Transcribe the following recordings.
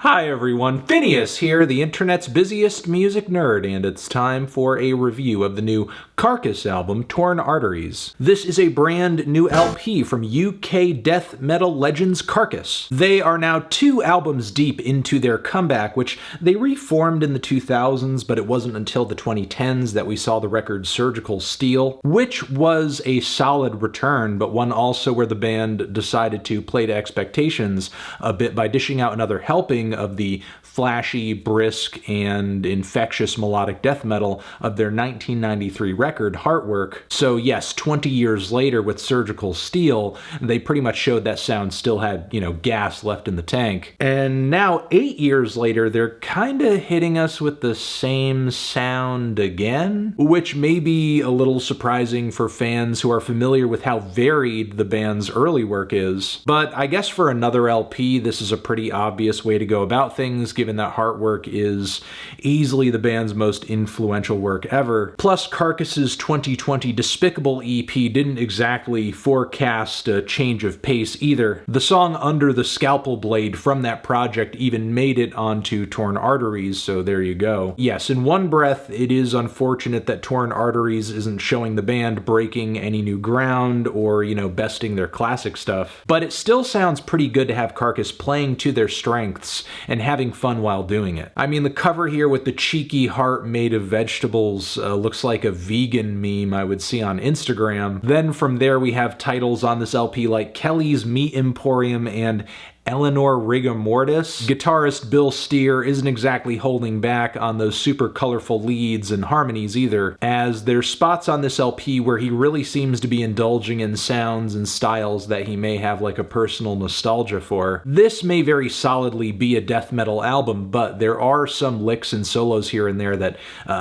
Hi everyone, Phineas here, the internet's busiest music nerd, and it's time for a review of the new Carcass album, Torn Arteries. This is a brand new LP from UK death metal legends Carcass. They are now 2 albums deep into their comeback, which they reformed in the 2000s, but it wasn't until the 2010s that we saw the record Surgical Steel, which was a solid return, but one also where the band decided to play to expectations a bit by dishing out another helping of the flashy, brisk, and infectious melodic death metal of their 1993 record, Heartwork. So yes, 20 years later with Surgical Steel, they pretty much showed that sound still had, gas left in the tank. And now, 8 years later, they're kinda hitting us with the same sound again, which may be a little surprising for fans who are familiar with how varied the band's early work is. But I guess for another LP, this is a pretty obvious way to go about things, given that Heartwork is easily the band's most influential work ever. Plus, Carcass's 2020 Despicable EP didn't exactly forecast a change of pace either. The song Under the Scalpel Blade from that project even made it onto Torn Arteries, so there you go. Yes, in one breath, it is unfortunate that Torn Arteries isn't showing the band breaking any new ground or, besting their classic stuff. But it still sounds pretty good to have Carcass playing to their strengths and having fun while doing it. I mean, the cover here with the cheeky heart made of vegetables looks like a vegan meme I would see on Instagram. Then from there we have titles on this LP like Kelly's Meat Emporium and ELEANOR Rigor Mortis. Guitarist Bill Steer isn't exactly holding back on those super colorful leads and harmonies either, as there's spots on this LP where he really seems to be indulging in sounds and styles that he may have like a personal nostalgia for. This may very solidly be a death metal album, but there are some licks and solos here and there that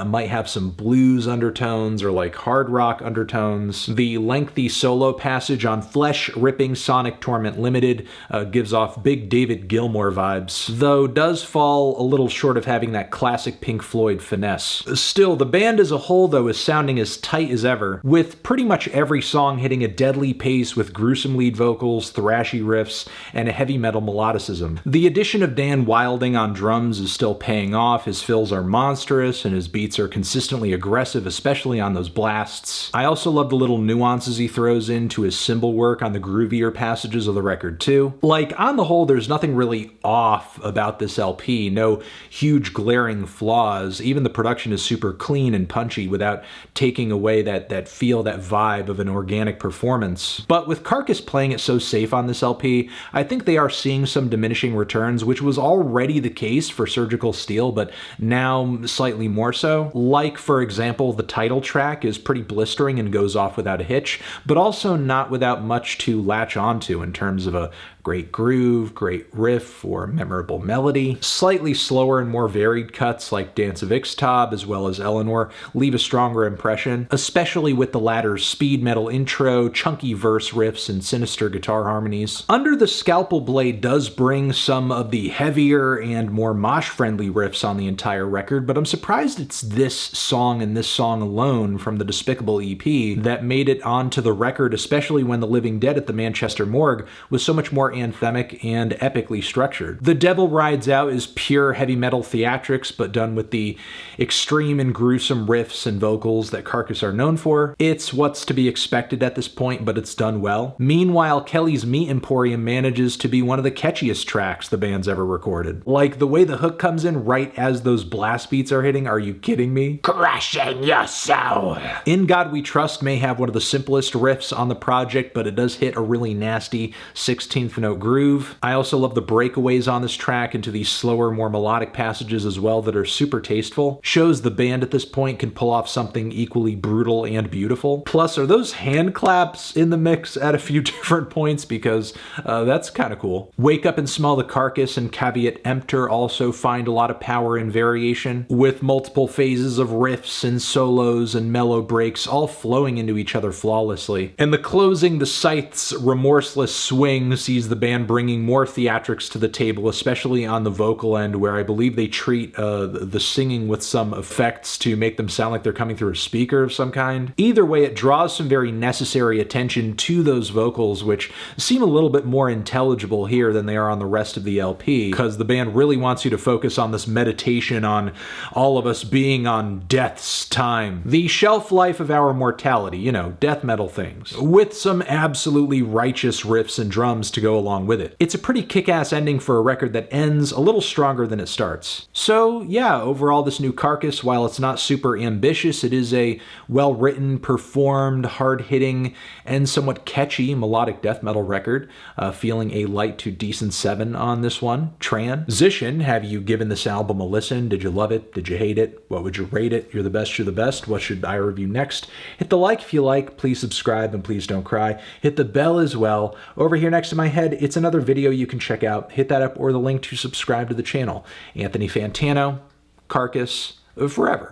might have some blues undertones or like hard rock undertones. The lengthy solo passage on Flesh Ripping Sonic Torment Limited gives off big David Gilmour vibes, though does fall a little short of having that classic Pink Floyd finesse. Still, the band as a whole, though, is sounding as tight as ever, with pretty much every song hitting a deadly pace with gruesome lead vocals, thrashy riffs, and a heavy metal melodicism. The addition of Dan Wilding on drums is still paying off. His fills are monstrous, and his beats are consistently aggressive, especially on those blasts. I also love the little nuances he throws into his cymbal work on the groovier passages of the record, too. Like, on the whole, there's nothing really off about this LP, no huge glaring flaws. Even the production is super clean and punchy without taking away that feel, that vibe of an organic performance. But with Carcass playing it so safe on this LP, I think they are seeing some diminishing returns, which was already the case for Surgical Steel, but now slightly more so. Like, for example, the title track is pretty blistering and goes off without a hitch, but also not without much to latch onto in terms of a great groove, great riff, or memorable melody. Slightly slower and more varied cuts like Dance of IXTAB as well as ELEANOR leave a stronger impression, especially with the latter's speed metal intro, chunky verse riffs, and sinister guitar harmonies. Under the Scalpel Blade does bring some of the heavier and more mosh-friendly riffs on the entire record, but I'm surprised it's this song and this song alone from the Despicable EP that made it onto the record, especially when The Living Dead at the Manchester Morgue was so much more anthemic and epically structured. The Devil Rides Out is pure heavy metal theatrics, but done with the extreme and gruesome riffs and vocals that Carcass are known for. It's what's to be expected at this point, but it's done well. Meanwhile, Kelly's Meat Emporium manages to be one of the catchiest tracks the band's ever recorded. Like, the way the hook comes in right as those blast beats are hitting, are you kidding me? Crushing your soul! In God We Trust may have one of the simplest riffs on the project, but it does hit a really nasty 16th note groove. I also love the breakaways on this track into these slower, more melodic passages as well that are super tasteful. Shows the band at this point can pull off something equally brutal and beautiful. Plus, are those hand claps in the mix at a few different points? Because that's kind of cool. Wake Up and Smell the Carcass and Caveat Emptor also find a lot of power and variation, with multiple phases of riffs and solos and mellow breaks all flowing into each other flawlessly. And the closing, the SCYTHE'S Remorseless Swing sees the band bringing more theatrics to the table, especially on the vocal end, where I believe they treat the singing with some effects to make them sound like they're coming through a speaker of some kind. Either way, it draws some very necessary attention to those vocals, which seem a little bit more intelligible here than they are on the rest of the LP, because the band really wants you to focus on this meditation on all of us being on death's time. The shelf life of our mortality, you know, death metal things, with some absolutely righteous riffs and drums to go along with it. It's a pretty kick-ass ending for a record that ends a little stronger than it starts. So yeah, overall this new Carcass, while it's not super ambitious, it is a well-written, performed, hard-hitting, and somewhat catchy melodic death metal record, feeling a light to decent 7 on this one. Transition, have you given this album a listen? Did you love it? Did you hate it? What would you rate it? You're the best, you're the best. What should I review next? Hit the like if you like, please subscribe, and please don't cry. Hit the bell as well. Over here next to my head, it's another video you can check out. Hit that up or the link to subscribe to the channel. Anthony Fantano, Carcass, forever.